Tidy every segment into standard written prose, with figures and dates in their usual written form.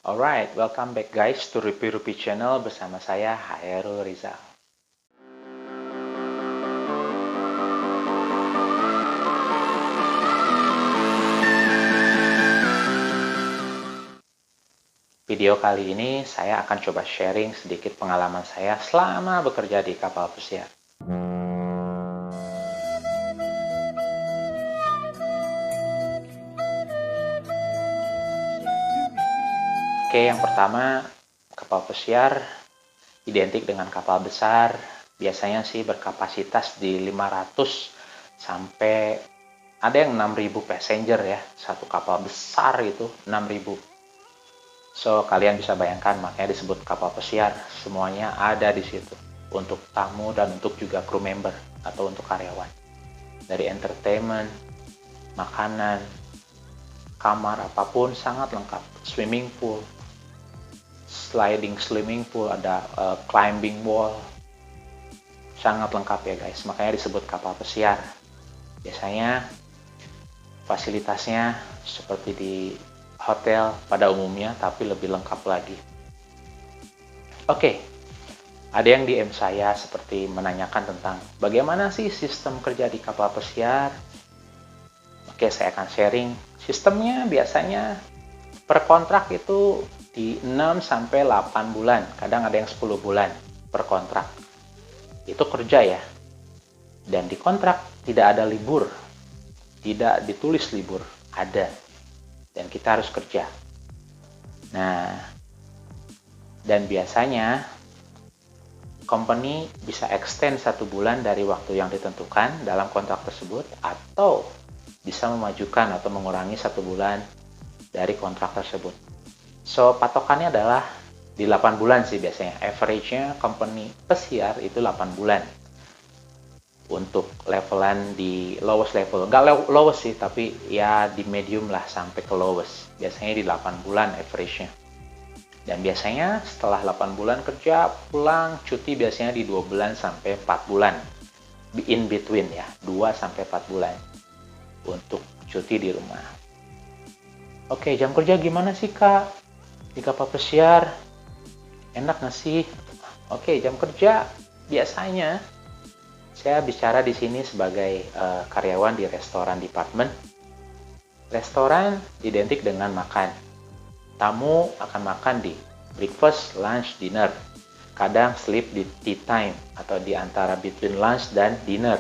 Alright, welcome back guys to Rupi Channel bersama saya Hairul Rizal. Video kali ini saya akan coba sharing sedikit pengalaman saya selama bekerja di kapal pesiar. Oke, yang pertama, kapal pesiar identik dengan kapal besar, biasanya sih berkapasitas di 500 sampai ada yang 6.000 passenger ya, satu kapal besar itu 6.000. So, kalian bisa bayangkan makanya disebut kapal pesiar, semuanya ada di situ untuk tamu dan untuk juga crew member atau untuk karyawan. Dari entertainment, makanan, kamar apapun sangat lengkap, swimming pool, sliding swimming pool, ada climbing wall, sangat lengkap ya guys, makanya disebut kapal pesiar. Biasanya fasilitasnya seperti di hotel pada umumnya, tapi lebih lengkap lagi. Oke, ada yang DM saya seperti menanyakan tentang bagaimana sih sistem kerja di kapal pesiar. Oke, saya akan sharing. Sistemnya biasanya per kontrak itu di 6 sampai 8 bulan, kadang ada yang 10 bulan per kontrak. Itu kerja ya. Dan di kontrak tidak ada libur. Tidak ditulis libur, ada. Dan kita harus kerja. Nah, dan biasanya company bisa extend 1 bulan dari waktu yang ditentukan dalam kontrak tersebut, atau bisa memajukan atau mengurangi 1 bulan dari kontrak tersebut. So, patokannya adalah di 8 bulan sih biasanya. Average-nya company pesiar itu 8 bulan. Untuk levelan di lowest level. Nggak lowest sih, tapi ya di medium lah sampai ke lowest. Biasanya di 8 bulan average-nya. Dan biasanya setelah 8 bulan kerja, pulang cuti biasanya di 2 bulan sampai 4 bulan. In between ya, 2 sampai 4 bulan. Untuk cuti di rumah. Oke, jam kerja gimana sih Kak? Di kapal pesiar enak nggak sih? Oke, jam kerja biasanya saya bicara di sini sebagai karyawan di restoran department. Restoran identik dengan makan. Tamu akan makan di breakfast, lunch, dinner. Kadang sleep di tea time atau di antara between lunch dan dinner.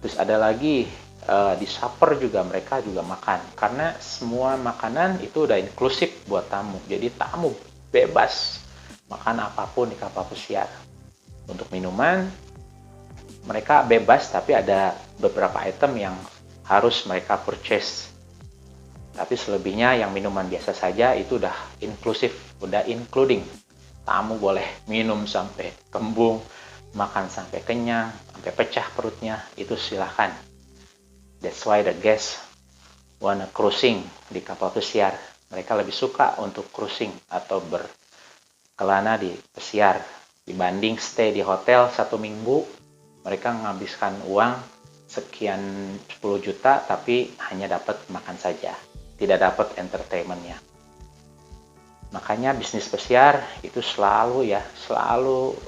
Terus ada lagi di supper juga mereka juga makan, karena semua makanan itu udah inklusif buat tamu, jadi tamu bebas makan apapun di kapal pesiar. Untuk minuman mereka bebas, tapi ada beberapa item yang harus mereka purchase, tapi selebihnya yang minuman biasa saja itu udah inklusif, udah including. Tamu boleh minum sampai kembung, makan sampai kenyang, sampai pecah perutnya, itu silahkan. That's why the guests wanna cruising di kapal pesiar. Mereka lebih suka untuk cruising atau berkelana di pesiar dibanding stay di hotel 1 minggu. Mereka menghabiskan uang sekian 10 juta tapi hanya dapat makan saja, tidak dapat entertainmentnya. Makanya bisnis pesiar itu selalu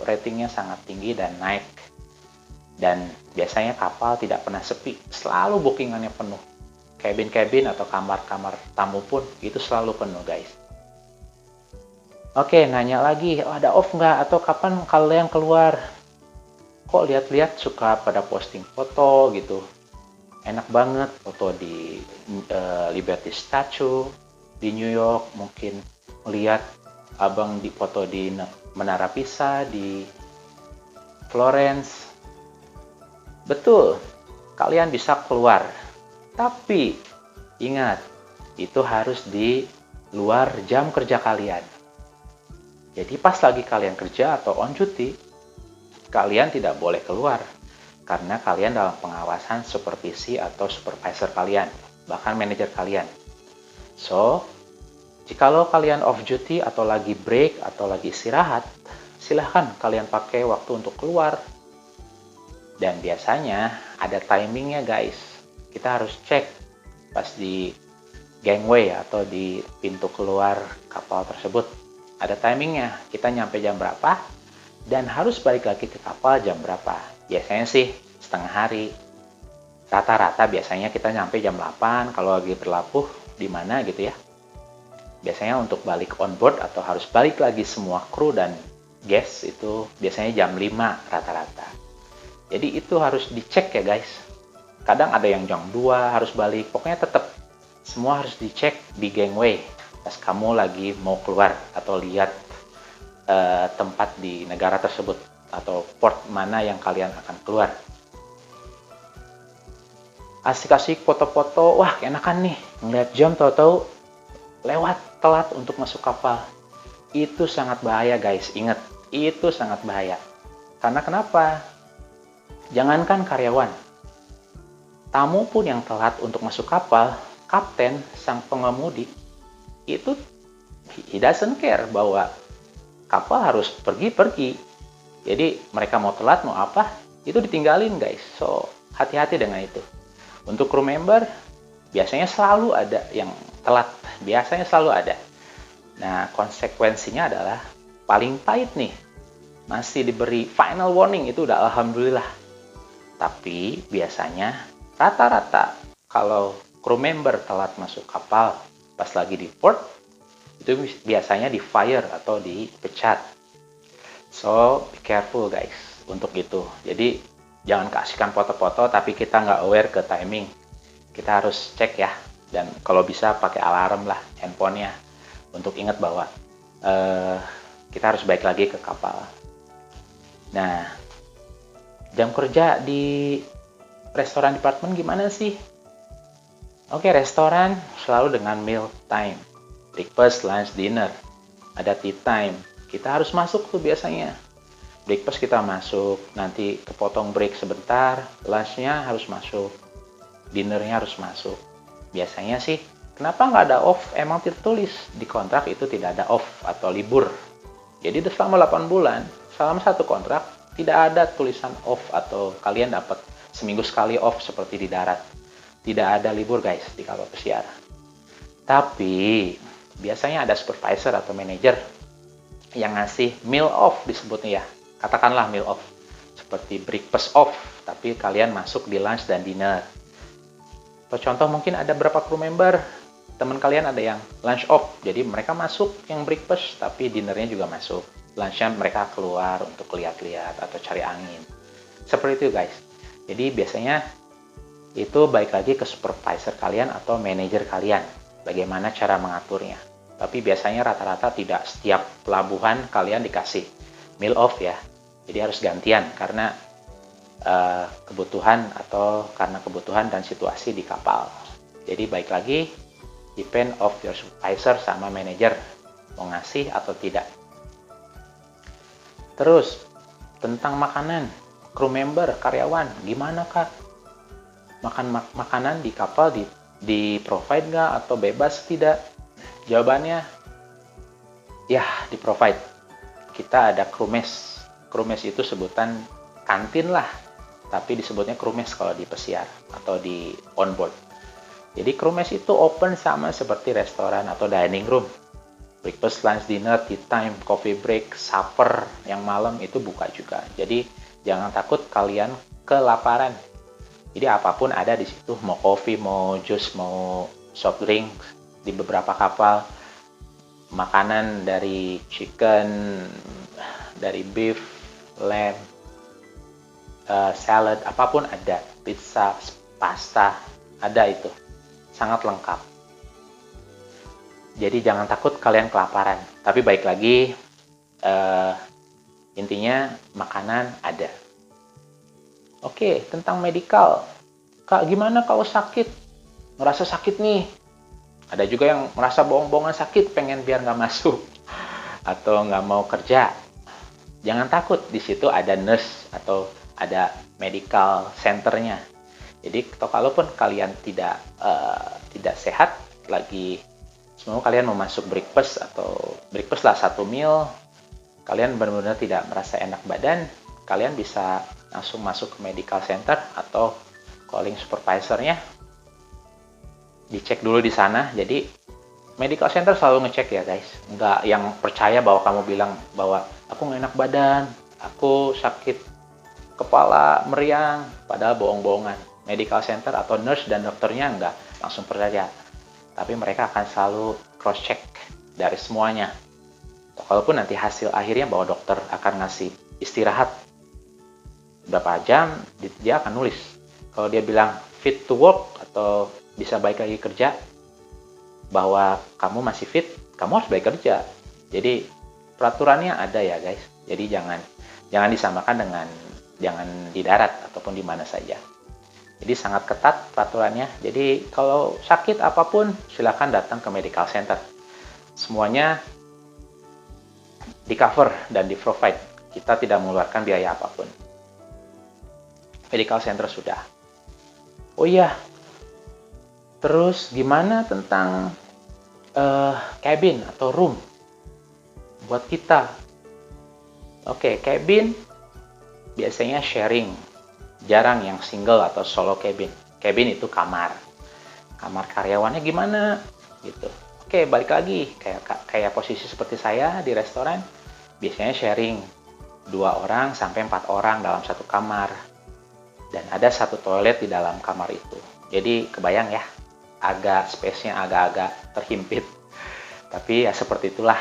ratingnya sangat tinggi dan naik. Dan biasanya kapal tidak pernah sepi, selalu bookingannya penuh. Cabin atau kamar-kamar tamu pun itu selalu penuh guys. Oke, nanya lagi, ada off nggak? Atau kapan kalian keluar? Kok lihat-lihat suka pada posting foto gitu. Enak banget foto di Liberty Statue, di New York, mungkin melihat abang di foto di Menara Pisa, di Florence. Betul, kalian bisa keluar. Tapi, ingat, itu harus di luar jam kerja kalian. Jadi pas lagi kalian kerja atau on duty, kalian tidak boleh keluar. Karena kalian dalam pengawasan supervisi atau supervisor kalian, bahkan manajer kalian. So, jikalau kalian off duty atau lagi break atau lagi istirahat, silahkan kalian pakai waktu untuk keluar. Dan biasanya ada timingnya guys. Kita harus cek pas di gangway atau di pintu keluar kapal tersebut. Ada timingnya, kita nyampe jam berapa dan harus balik lagi ke kapal jam berapa. Biasanya sih setengah hari. Rata-rata biasanya kita nyampe jam 8 kalau lagi berlabuh di mana gitu ya. Biasanya untuk balik on board atau harus balik lagi semua kru dan guest itu biasanya jam 5 rata-rata. Jadi itu harus dicek ya guys. Kadang ada yang jam 2 harus balik, pokoknya tetap semua harus dicek di gangway pas kamu lagi mau keluar atau lihat tempat di negara tersebut atau port mana yang kalian akan keluar. Asik-asik foto-foto, wah enakan nih ngeliat jam tahu-tahu lewat telat untuk masuk kapal. Itu sangat bahaya guys, ingat itu sangat bahaya. Karena kenapa? Jangankan karyawan, tamu pun yang telat untuk masuk kapal, kapten, sang pengemudi, itu he doesn't care bahwa kapal harus pergi-pergi. Jadi mereka mau telat, mau apa, itu ditinggalin guys. So, hati-hati dengan itu. Untuk crew member, biasanya selalu ada yang telat. Biasanya selalu ada. Nah, konsekuensinya adalah paling pahit nih. Masih diberi final warning, itu udah alhamdulillah. Tapi biasanya rata-rata kalau crew member telat masuk kapal pas lagi di port, itu biasanya di fire atau dipecat. So, be careful guys untuk itu. Jadi, jangan keasikan foto-foto tapi kita nggak aware ke timing. Kita harus cek ya. Dan kalau bisa pakai alarm lah handphonenya untuk ingat bahwa kita harus balik lagi ke kapal. Nah, jam kerja di restoran department gimana sih? Oke, restoran selalu dengan meal time. Breakfast, lunch, dinner. Ada tea time. Kita harus masuk tuh biasanya. Breakfast kita masuk, nanti kepotong break sebentar, lunchnya harus masuk, dinnernya harus masuk. Biasanya sih, kenapa nggak ada off? Emang tertulis di kontrak itu tidak ada off atau libur. Jadi selama 8 bulan, selama satu kontrak, tidak ada tulisan off atau kalian dapat seminggu sekali off seperti di darat. Tidak ada libur guys di kapal pesiar. Tapi, biasanya ada supervisor atau manager yang ngasih meal off disebutnya ya. Katakanlah meal off, seperti breakfast off, tapi kalian masuk di lunch dan dinner. Atau contoh mungkin ada berapa crew member, teman kalian ada yang lunch off, jadi mereka masuk yang breakfast, tapi dinnernya juga masuk. Lunchnya mereka keluar untuk lihat-lihat atau cari angin. Seperti itu guys. Jadi biasanya itu baik lagi ke supervisor kalian atau manajer kalian, bagaimana cara mengaturnya. Tapi biasanya rata-rata tidak setiap pelabuhan kalian dikasih meal off ya. Jadi harus gantian karena kebutuhan dan situasi di kapal. Jadi baik lagi depend of your supervisor sama manager mau ngasih atau tidak. Terus tentang makanan, crew member, karyawan, gimana kak? Makanan di kapal di provide nggak atau bebas tidak? Jawabannya ya di provide. Kita ada crew mess. Crew mess itu sebutan kantin lah, tapi disebutnya crew mess kalau di pesiar atau di onboard. Jadi crew mess itu open sama seperti restoran atau dining room. Breakfast, lunch, dinner, tea time, coffee break, supper yang malam itu buka juga. Jadi jangan takut kalian kelaparan. Jadi apapun ada di situ, mau coffee, mau jus, mau soft drink di beberapa kapal. Makanan dari chicken, dari beef, lamb, salad, apapun ada, pizza, pasta, ada itu, sangat lengkap. Jadi jangan takut kalian kelaparan, tapi baik lagi, intinya makanan ada. Oke, tentang medical, kak gimana kalau sakit, ngerasa sakit nih, ada juga yang merasa bohong-bohongan sakit, pengen biar nggak masuk, atau nggak mau kerja. Jangan takut, di situ ada nurse atau ada medical centernya. Jadi kalaupun kalian tidak sehat lagi, semua kalian mau masuk breakfast atau breakfast lah satu meal, kalian benar-benar tidak merasa enak badan, kalian bisa langsung masuk ke medical center atau calling supervisornya. dicek dulu di sana. Jadi medical center selalu ngecek ya guys, nggak yang percaya bahwa kamu bilang bahwa aku nggak enak badan, aku sakit kepala, meriang, padahal bohong-bohongan. Medical center atau nurse dan dokternya nggak langsung percaya, tapi mereka akan selalu cross check dari semuanya. Walaupun nanti hasil akhirnya bahwa dokter akan ngasih istirahat berapa jam, dia akan nulis. Kalau dia bilang fit to work atau bisa balik lagi kerja, bahwa kamu masih fit, kamu harus balik kerja. Jadi peraturannya ada ya guys. Jadi jangan disamakan dengan jangan di darat ataupun di mana saja. Jadi sangat ketat peraturannya. Jadi kalau sakit apapun silakan datang ke medical center. Semuanya di cover dan di provide. Kita tidak mengeluarkan biaya apapun. Medical center sudah. Oh iya. Terus gimana tentang cabin atau room buat kita? Oke, cabin biasanya sharing, jarang yang single atau solo cabin. Cabin itu kamar karyawannya gimana gitu. Oke, balik lagi kayak posisi seperti saya di restoran, biasanya sharing 2 orang sampai 4 orang dalam satu kamar, dan ada satu toilet di dalam kamar itu. Jadi kebayang ya, agak space-nya agak-agak terhimpit. Tapi ya seperti itulah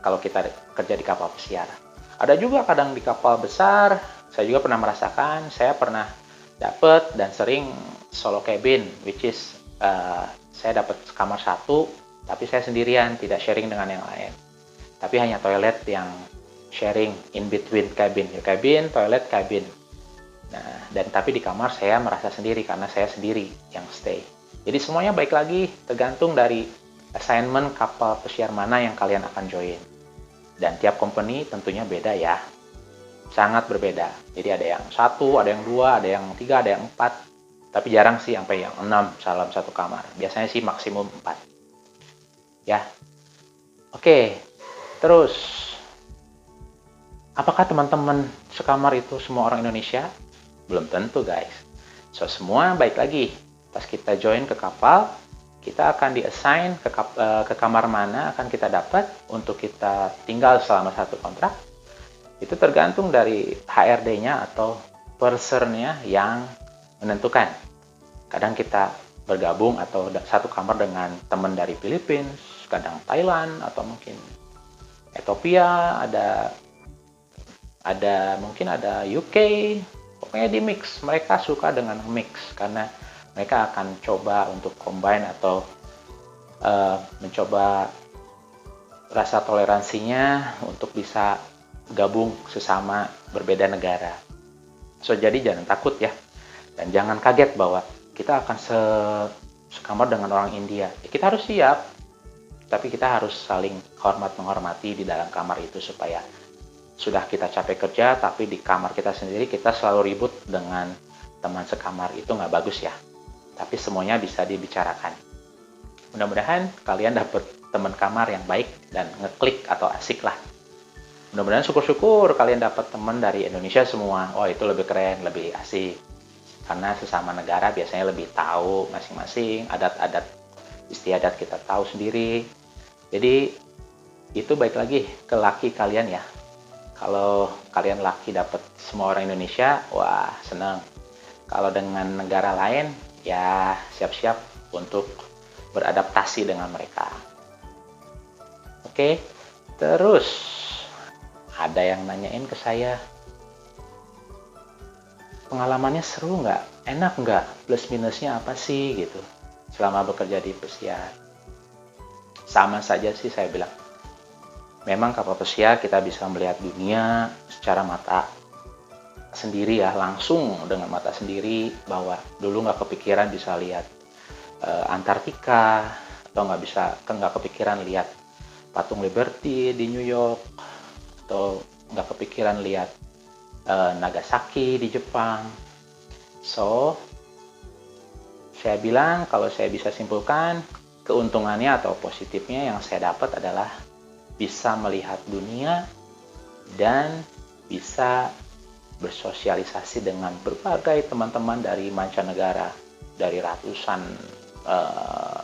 kalau kita kerja di kapal pesiar. Ada juga kadang di kapal besar, saya juga pernah merasakan, saya pernah dapat dan sering solo cabin, which is saya dapat kamar satu, tapi saya sendirian, tidak sharing dengan yang lain. Tapi hanya toilet yang sharing in between cabin, toilet, cabin. Nah, dan tapi di kamar saya merasa sendiri karena saya sendiri yang stay. Jadi semuanya baik lagi tergantung dari assignment kapal pesiar mana yang kalian akan join. Dan tiap company tentunya beda ya. Sangat berbeda. Jadi ada yang 1, ada yang 2, ada yang 3, ada yang 4. Tapi jarang sih sampai yang 6 dalam satu kamar. Biasanya sih maksimum 4. Ya. Oke. Terus, apakah teman-teman sekamar itu semua orang Indonesia? Belum tentu guys. So semua baik lagi. Pas kita join ke kapal, kita akan di-assign ke kamar mana akan kita dapat untuk kita tinggal selama satu kontrak. Itu tergantung dari HRD-nya atau pursernya yang menentukan. Kadang kita bergabung atau satu kamar dengan teman dari Filipina, kadang Thailand atau mungkin Ethiopia, mungkin ada UK. Pokoknya di mix. Mereka suka dengan mix karena mereka akan coba untuk combine atau mencoba rasa toleransinya untuk bisa gabung sesama berbeda negara. So jadi jangan takut ya, dan jangan kaget bahwa kita akan sekamar dengan orang India. Kita harus siap, tapi kita harus saling menghormati di dalam kamar itu supaya sudah kita capek kerja, tapi di kamar kita sendiri kita selalu ribut dengan teman sekamar, itu nggak bagus ya. Tapi semuanya bisa dibicarakan. Mudah-mudahan kalian dapat teman kamar yang baik dan ngeklik atau asik lah. Mudah-mudahan syukur-syukur kalian dapat teman dari Indonesia semua. Oh itu lebih keren, lebih asik. Karena sesama negara biasanya lebih tahu masing-masing adat-adat istiadat kita tahu sendiri. Jadi itu baik lagi ke laki kalian ya. Kalau kalian laki dapat semua orang Indonesia, wah senang. Kalau dengan negara lain, ya siap-siap untuk beradaptasi dengan mereka. Oke, terus ada yang nanyain ke saya, pengalamannya seru nggak? Enak nggak? Plus minusnya apa sih gitu selama bekerja di pesiar? Sama saja sih saya bilang. Memang kapal pesiar kita bisa melihat dunia secara mata sendiri ya, langsung dengan mata sendiri, bahwa dulu nggak kepikiran bisa lihat Antartika, atau nggak kepikiran lihat patung Liberty di New York, atau nggak kepikiran lihat Nagasaki di Jepang. So saya bilang, kalau saya bisa simpulkan, keuntungannya atau positifnya yang saya dapat adalah bisa melihat dunia dan bisa bersosialisasi dengan berbagai teman-teman dari mancanegara, dari ratusan eh,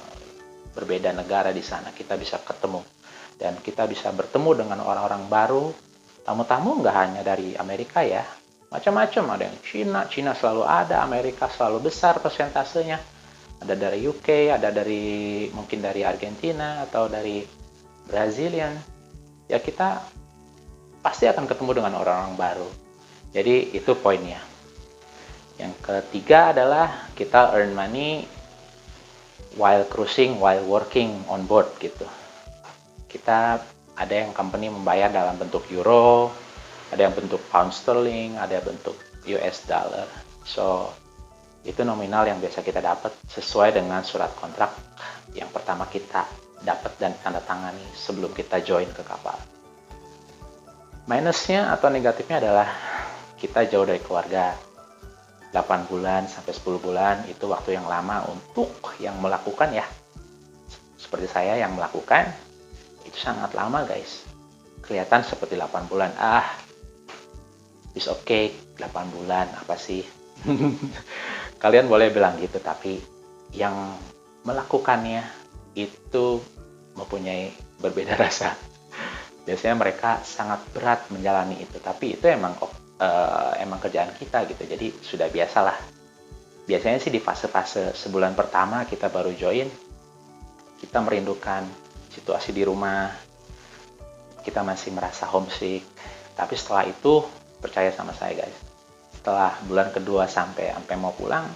berbeda negara di sana, kita bisa ketemu dan kita bisa bertemu dengan orang-orang baru. Tamu-tamu nggak hanya dari Amerika ya, macam-macam, ada yang Cina selalu ada, Amerika selalu besar persentasenya, ada dari UK, ada dari mungkin dari Argentina atau dari Brazilian. Ya kita pasti akan ketemu dengan orang-orang baru. Jadi itu poinnya. Yang ketiga adalah kita earn money while cruising, while working on board gitu. Kita ada yang company membayar dalam bentuk euro, ada yang bentuk pound sterling, ada yang bentuk US dollar. So itu nominal yang biasa kita dapat sesuai dengan surat kontrak yang pertama kita dapat dan tanda tangani sebelum kita join ke kapal. Minusnya atau negatifnya adalah kita jauh dari keluarga. 8 bulan sampai 10 bulan itu waktu yang lama untuk yang melakukan ya. Seperti saya yang melakukan, itu sangat lama guys. Kelihatan seperti 8 bulan. It's okay, 8 bulan, apa sih? Kalian boleh bilang gitu, tapi yang melakukannya itu mempunyai berbeda rasa. Biasanya mereka sangat berat menjalani itu, tapi itu emang kerjaan kita gitu, jadi sudah biasalah. Biasanya sih di fase-fase sebulan pertama kita baru join, kita merindukan situasi di rumah, kita masih merasa homesick. Tapi setelah itu, percaya sama saya guys, setelah bulan kedua sampai mau pulang,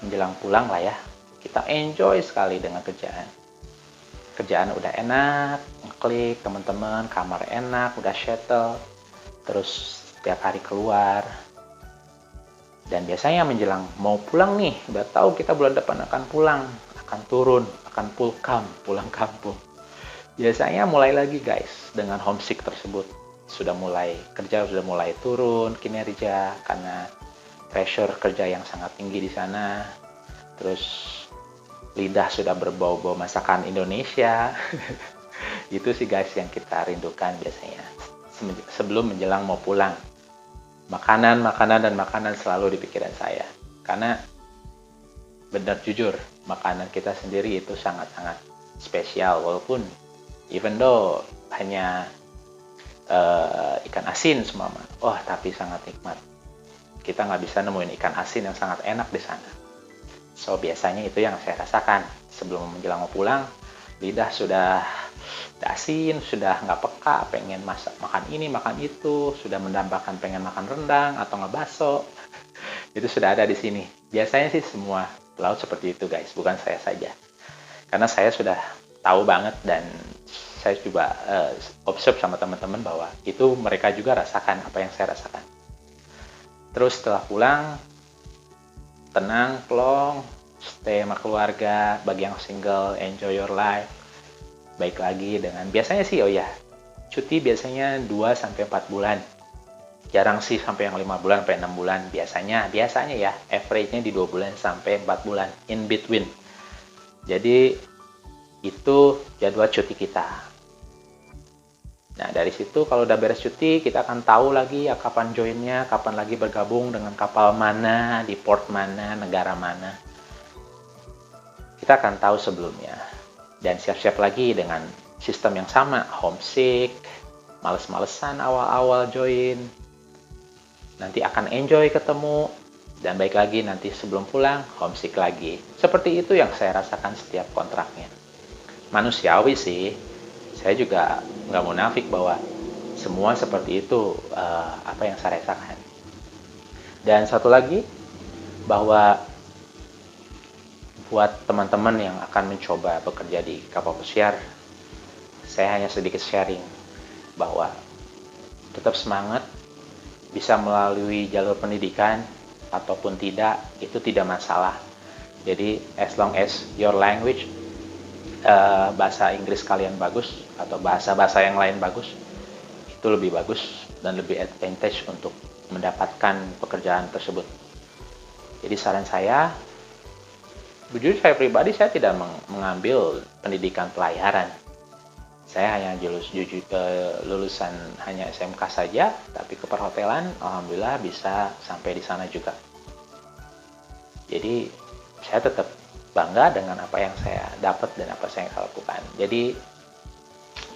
menjelang pulang lah ya, kita enjoy sekali dengan kerjaan udah enak, ngeklik teman-teman, kamar enak, udah settle, terus setiap hari keluar. Dan biasanya menjelang mau pulang nih, udah tahu kita bulan depan akan pulang, akan turun, akan pulang kampung. Biasanya mulai lagi guys dengan homesick tersebut. Sudah mulai kerja, sudah mulai turun kinerja karena pressure kerja yang sangat tinggi di sana. Terus lidah sudah berbau-bau masakan Indonesia. Itu sih guys yang kita rindukan biasanya sebelum menjelang mau pulang. Makanan selalu di pikiran saya. Karena benar jujur, makanan kita sendiri itu sangat-sangat spesial. Walaupun even though hanya ikan asin semua, tapi sangat nikmat. Kita nggak bisa nemuin ikan asin yang sangat enak di sana. So biasanya itu yang saya rasakan sebelum menjelang mau pulang. Lidah sudah asin, sudah nggak peka, pengen makan ini, makan itu, sudah mendambakan pengen makan rendang atau ngebaso. Itu sudah ada di sini. Biasanya sih semua pelaut seperti itu guys, bukan saya saja. Karena saya sudah tahu banget dan saya juga observe sama teman-teman bahwa itu mereka juga rasakan apa yang saya rasakan. Terus setelah pulang, tenang, plong, stay sama keluarga. Bagi yang single, enjoy your life. Baik lagi dengan biasanya sih cuti biasanya 2-4 bulan. Jarang sih sampai yang 5 bulan sampai 6 bulan. Biasanya ya average-nya di 2 bulan sampai 4 bulan in between. Jadi itu jadwal cuti kita. Nah dari situ kalau udah beres cuti, kita akan tahu lagi ya kapan joinnya, kapan lagi bergabung dengan kapal mana, di port mana, negara mana. Kita akan tahu sebelumnya. Dan siap-siap lagi dengan sistem yang sama, homesick, males-malesan awal-awal join. Nanti akan enjoy ketemu, dan baik lagi nanti sebelum pulang, homesick lagi. Seperti itu yang saya rasakan setiap kontraknya. Manusiawi sih, saya juga nggak munafik bahwa semua seperti itu apa yang saya rasakan. Dan satu lagi, bahwa buat teman-teman yang akan mencoba bekerja di kapal pesiar, saya hanya sedikit sharing bahwa tetap semangat, bisa melalui jalur pendidikan ataupun tidak, itu tidak masalah. Jadi as long as your language, bahasa Inggris kalian bagus atau bahasa-bahasa yang lain bagus, itu lebih bagus dan lebih advantage untuk mendapatkan pekerjaan tersebut. Jadi saran saya, jujur saya pribadi, saya tidak mengambil pendidikan pelayaran. Saya hanya lulusan hanya SMK saja, tapi ke perhotelan alhamdulillah bisa sampai di sana juga. Jadi saya tetap bangga dengan apa yang saya dapat dan apa yang saya lakukan. Jadi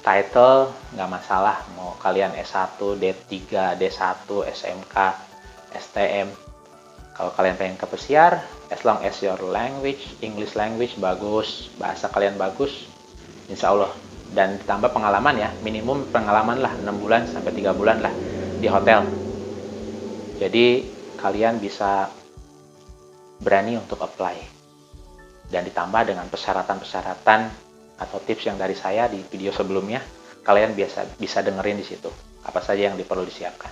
title nggak masalah, mau kalian S1, D3, D1, SMK, STM. Kalau kalian pengen ke pesiar, as long as your language, English language bagus, bahasa kalian bagus, insya Allah. Dan ditambah pengalaman ya, minimum pengalaman lah 6 bulan sampai 3 bulan lah di hotel. Jadi kalian bisa berani untuk apply. Dan ditambah dengan persyaratan-persyaratan atau tips yang dari saya di video sebelumnya, kalian bisa dengerin di situ apa saja yang perlu disiapkan.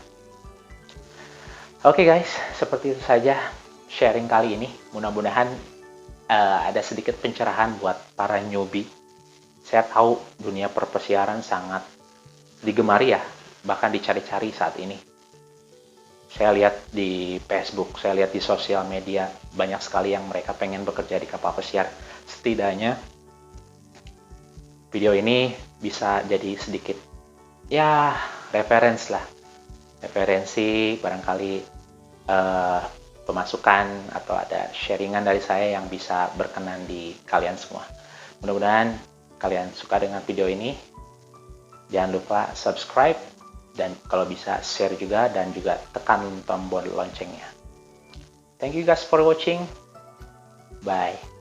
Oke guys, seperti itu saja sharing kali ini. Mudah-mudahan ada sedikit pencerahan buat para newbie. Saya tahu dunia perpesiaran sangat digemari ya, bahkan dicari-cari saat ini. Saya lihat di Facebook, saya lihat di sosial media, banyak sekali yang mereka pengen bekerja di kapal pesiar. Setidaknya video ini bisa jadi sedikit ya referensi barangkali pemasukan atau ada sharingan dari saya yang bisa berkenan di kalian semua. Mudah-mudahan kalian suka dengan video ini. Jangan lupa subscribe dan kalau bisa share juga, dan juga tekan tombol loncengnya. Thank you guys for watching. Bye.